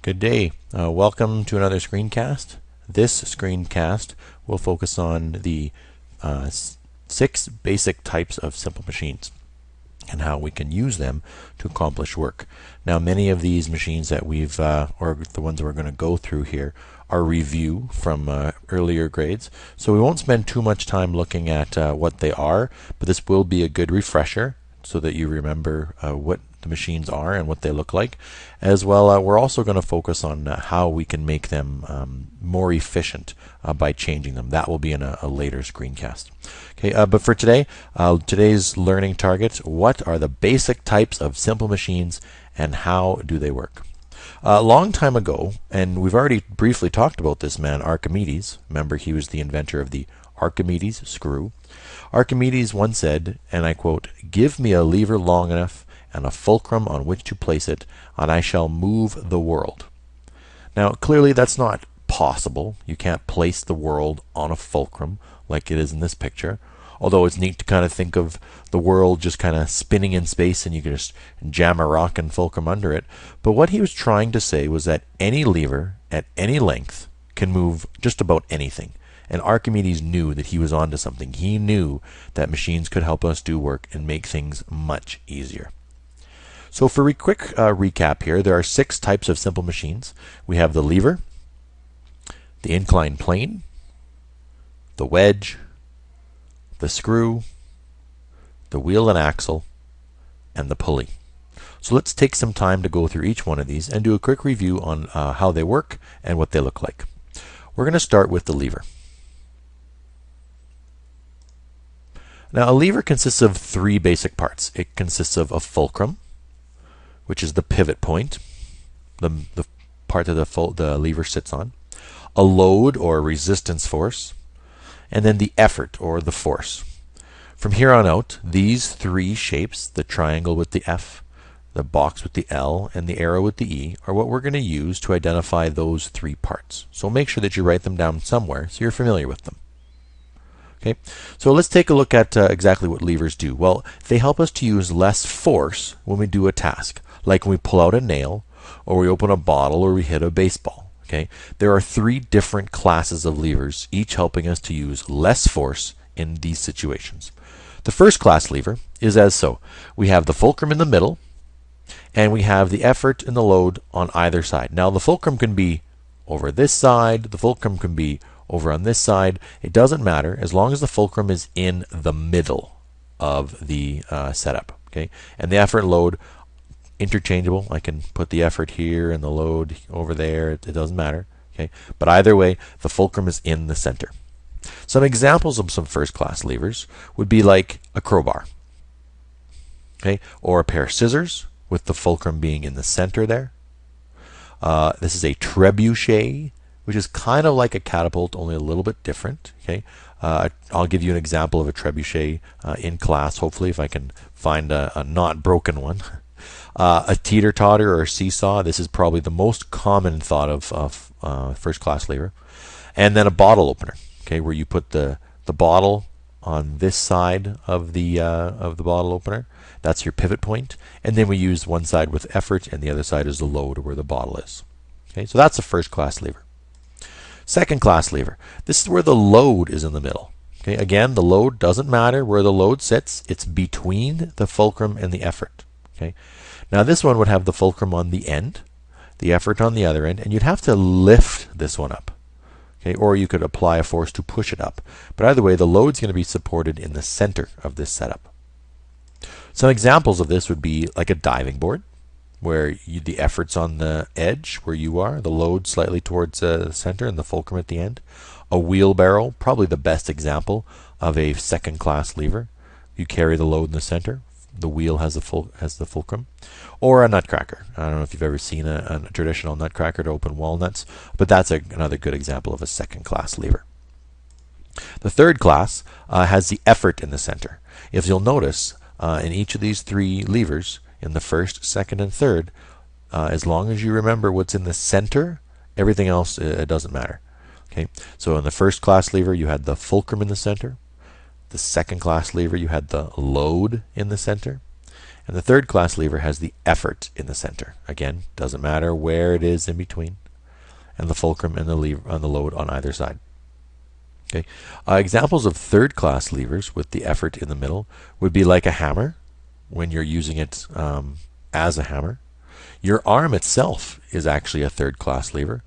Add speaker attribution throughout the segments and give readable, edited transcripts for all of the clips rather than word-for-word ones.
Speaker 1: Good day. Welcome to another screencast. This screencast will focus on the 6 basic types of simple machines and how we can use them to accomplish work. Now, many of these machines that we've, or the ones that we're going to go through here, are review from earlier grades. So we won't spend too much time looking at what they are, but this will be a good refresher so that you remember what the machines are and what they look like. As well, we're also going to focus on how we can make them more efficient by changing them. That will be in a later screencast. Okay, but for today, today's learning target: what are the basic types of simple machines and how do they work? A long time ago, and we've already briefly talked about this man, Archimedes. Remember, he was the inventor of the Archimedes screw. Archimedes once said, and I quote, "Give me a lever long enough and a fulcrum on which to place it, and I shall move the world." Now, clearly that's not possible. You can't place the world on a fulcrum like it is in this picture. Although it's neat to kind of think of the world just kind of spinning in space and you can just jam a rock and fulcrum under it. But what he was trying to say was that any lever at any length can move just about anything. And Archimedes knew that he was onto something. He knew that machines could help us do work and make things much easier. So for a quick recap here, there are 6 types of simple machines. We have the lever, the inclined plane, the wedge, the screw, the wheel and axle, and the pulley. So let's take some time to go through each one of these and do a quick review on how they work and what they look like. We're going to start with the lever. Now, a lever consists of 3 basic parts. It consists of a fulcrum, which is the pivot point, the part that the lever sits on, a load or resistance force, and then the effort or the force. From here on out, these 3 shapes, the triangle with the F, the box with the L, and the arrow with the E, are what we're going to use to identify those 3 parts. So make sure that you write them down somewhere so you're familiar with them. Okay, so let's take a look at exactly what levers do. Well, they help us to use less force when we do a task, like when we pull out a nail, or we open a bottle, or we hit a baseball. Okay, there are 3 different classes of levers, each helping us to use less force in these situations. The first class lever is as so. We have the fulcrum in the middle, and we have the effort and the load on either side. Now, the fulcrum can be over this side, the fulcrum can be over on this side. It doesn't matter as long as the fulcrum is in the middle of the setup. Okay, and the effort and load interchangeable. I can put the effort here and the load over there. It doesn't matter. Okay, but either way, the fulcrum is in the center. Some examples of some first-class levers would be like a crowbar, okay, or a pair of scissors with the fulcrum being in the center there. This is a trebuchet, which is kind of like a catapult, only a little bit different. Okay, I'll give you an example of a trebuchet in class, hopefully, if I can find a not broken one. A teeter-totter or a seesaw. This is probably the most common thought of first-class lever. And then a bottle opener. Okay, where you put the bottle on this side of the bottle opener. That's your pivot point. And then we use one side with effort, and the other side is the load, where the bottle is. Okay, so that's a first-class lever. Second class lever. This is where the load is in the middle. Okay, again, the load doesn't matter where the load sits. It's between the fulcrum and the effort. Okay, now this one would have the fulcrum on the end, the effort on the other end, and you'd have to lift this one up. Okay, or you could apply a force to push it up. But either way, the load's going to be supported in the center of this setup. Some examples of this would be like a diving board, where the effort's on the edge where you are, the load slightly towards the center, and the fulcrum at the end. A wheelbarrow, probably the best example of a second-class lever. You carry the load in the center. The wheel has the fulcrum. Or a nutcracker. I don't know if you've ever seen a traditional nutcracker to open walnuts, but that's another good example of a second-class lever. The third class has the effort in the center. If you'll notice, in each of these 3 levers, in the first, second, and third, as long as you remember what's in the center, everything else it doesn't matter. Okay, so in the first class lever, you had the fulcrum in the center. The second class lever, you had the load in the center. And the third class lever has the effort in the center. Again, doesn't matter where it is in between. And the fulcrum and the lever on the load on either side. Okay. Examples of third class levers with the effort in the middle would be like a hammer when you're using it as a hammer. Your arm itself is actually a third class lever,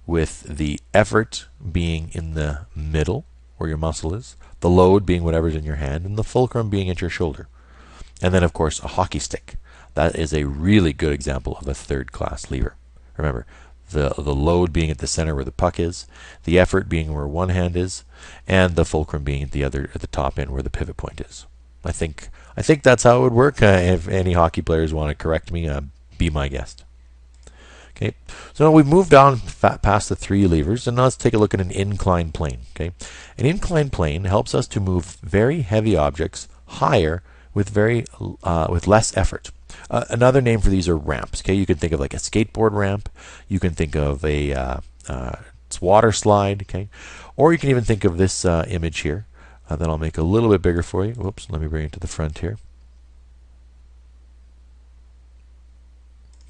Speaker 1: with the effort being in the middle where your muscle is, the load being whatever's in your hand, and the fulcrum being at your shoulder. And then, of course, a hockey stick. That is a really good example of a third class lever. Remember, the load being at the center where the puck is, the effort being where one hand is, and the fulcrum being at the top end where the pivot point is. I think that's how it would work. If any hockey players want to correct me, be my guest. Okay, so now we've moved on past the three levers, and now let's take a look at an inclined plane. Okay, an inclined plane helps us to move very heavy objects higher with less effort. Another name for these are ramps. Okay, you can think of like a skateboard ramp. You can think of a water slide. Okay, or you can even think of this image here that I'll make a little bit bigger for you. Whoops, let me bring it to the front here.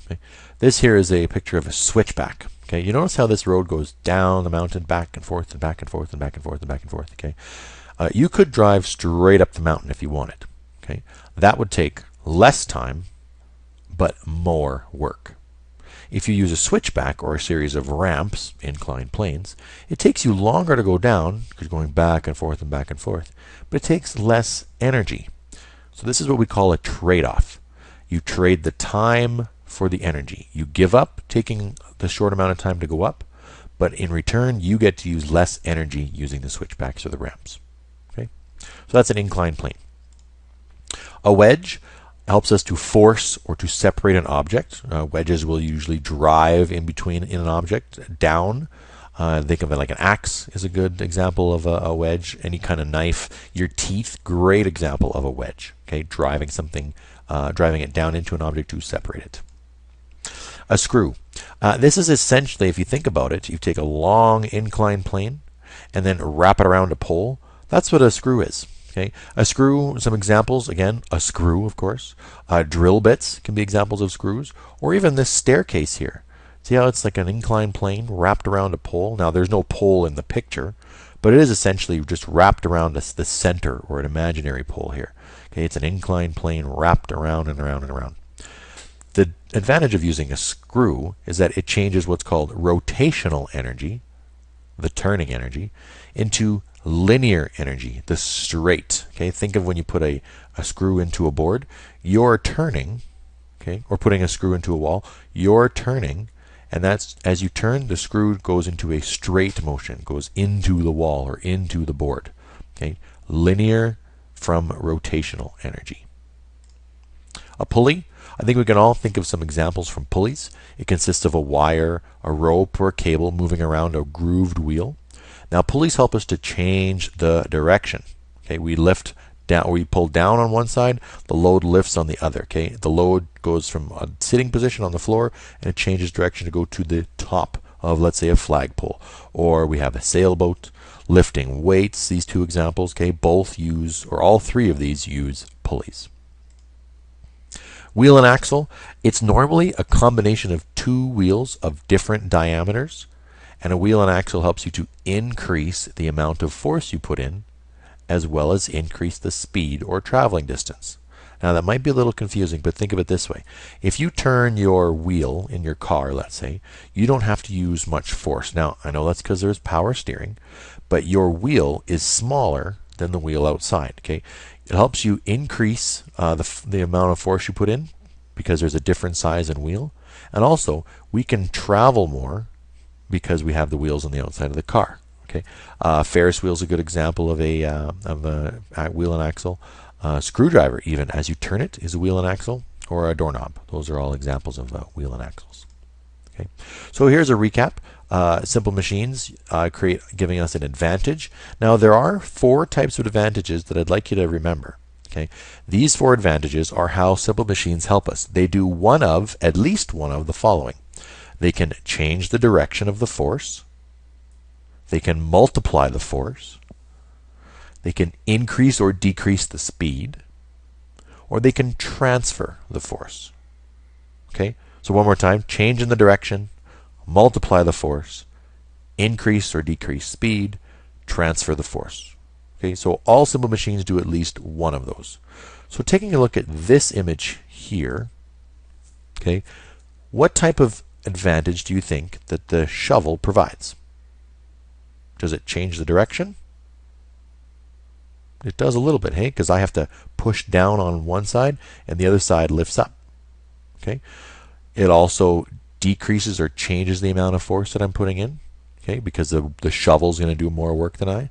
Speaker 1: Okay. This here is a picture of a switchback. Okay, you notice how this road goes down the mountain, back and forth and back and forth and back and forth and back and forth. Okay, you could drive straight up the mountain if you wanted. Okay, that would take less time, but more work. If you use a switchback or a series of ramps, inclined planes, it takes you longer to go down because you're going back and forth and back and forth, but it takes less energy. So this is what we call a trade-off. You trade the time for the energy. You give up taking the short amount of time to go up, but in return you get to use less energy using the switchbacks or the ramps. Okay, so that's an inclined plane. A wedge helps us to force or to separate an object. Wedges will usually drive in an object down. Think of it like an axe is a good example of a wedge. Any kind of knife, your teeth, great example of a wedge. Okay, driving it down into an object to separate it. A screw. This is essentially, if you think about it, you take a long inclined plane and then wrap it around a pole. That's what a screw is. Okay, a screw, some examples, again, a screw, of course. Drill bits can be examples of screws, or even this staircase here. See how it's like an inclined plane wrapped around a pole? Now, there's no pole in the picture, but it is essentially just wrapped around the center or an imaginary pole here. Okay, it's an inclined plane wrapped around and around and around. The advantage of using a screw is that it changes what's called rotational energy, the turning energy, into linear energy, the straight. Okay, think of when you put a screw into a board, you're turning, okay, or putting a screw into a wall, you're turning, and that's as you turn, the screw goes into a straight motion, goes into the wall or into the board. Okay, linear from rotational energy. A pulley. I think we can all think of some examples from pulleys. It consists of a wire, a rope, or a cable moving around a grooved wheel. Now, pulleys help us to change the direction. Okay, we lift down, we pull down on one side, the load lifts on the other. Okay, the load goes from a sitting position on the floor and it changes direction to go to the top of, let's say, a flagpole. Or we have a sailboat lifting weights. These two examples, okay, both use, or all three of these use pulleys. Wheel and axle. It's normally a combination of two wheels of different diameters. And a wheel and axle helps you to increase the amount of force you put in, as well as increase the speed or traveling distance. Now that might be a little confusing, but think of it this way. If you turn your wheel in your car, let's say, you don't have to use much force. Now, I know that's because there's power steering, but your wheel is smaller than the wheel outside. Okay, it helps you increase the amount of force you put in because there's a different size and wheel. And also, we can travel more because we have the wheels on the outside of the car. Okay, Ferris wheel is a good example of a wheel and axle. Screwdriver, even as you turn it, is a wheel and axle, or a doorknob. Those are all examples of wheel and axles. Okay, so here's a recap. Simple machines giving us an advantage. Now there are 4 types of advantages that I'd like you to remember. Okay, these 4 advantages are how simple machines help us. They do at least one of the following. They can change the direction of the force. They can multiply the force. They can increase or decrease the speed. or they can transfer the force. Okay, so one more time, change in the direction, multiply the force, increase or decrease speed, transfer the force. Okay, so all simple machines do at least one of those. So taking a look at this image here, okay, what type of advantage do you think that the shovel provides? Does it change the direction? It does a little bit, hey, because I have to push down on one side and the other side lifts up. Okay, it also decreases or changes the amount of force that I'm putting in, okay, because the shovel's going to do more work than I.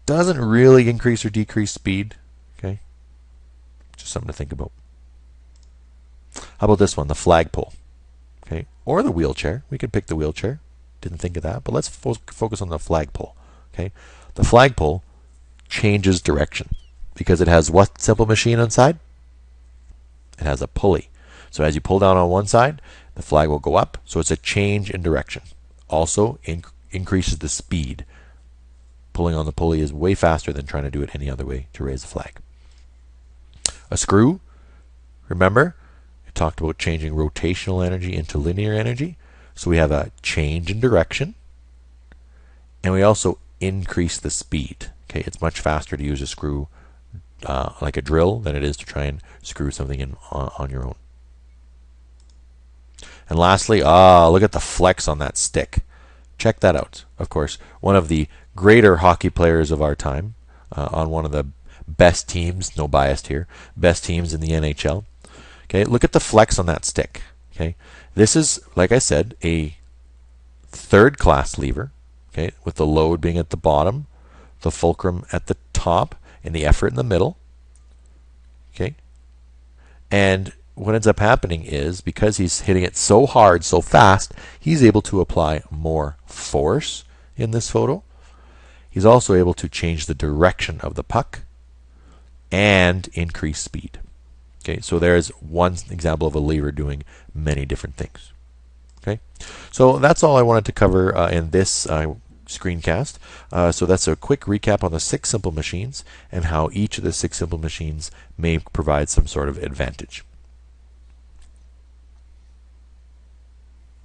Speaker 1: Doesn't really increase or decrease speed, okay, just something to think about. How about this one, the flagpole, okay, or the wheelchair? We could pick the wheelchair. Didn't think of that, but let's focus on the flagpole. Okay, the flagpole changes direction because it has what simple machine inside? It has a pulley. So as you pull down on one side, the flag will go up. So it's a change in direction. Also increases the speed. Pulling on the pulley is way faster than trying to do it any other way to raise the flag. A screw, remember, it talked about changing rotational energy into linear energy. So we have a change in direction, and we also increase the speed. Okay, it's much faster to use a screw like a drill than it is to try and screw something in on your own. And lastly, look at the flex on that stick. Check that out. Of course, one of the greater hockey players of our time, on one of the best teams, no bias here, best teams in the NHL. Okay, look at the flex on that stick. Okay, this is, like I said, a third-class lever. Okay, with the load being at the bottom, the fulcrum at the top, and the effort in the middle. Okay, and what ends up happening is, because he's hitting it so hard, so fast, he's able to apply more force in this photo. He's also able to change the direction of the puck and increase speed. Okay, so there's one example of a lever doing many different things. Okay, so that's all I wanted to cover in this screencast. So that's a quick recap on the 6 simple machines and how each of the 6 simple machines may provide some sort of advantage.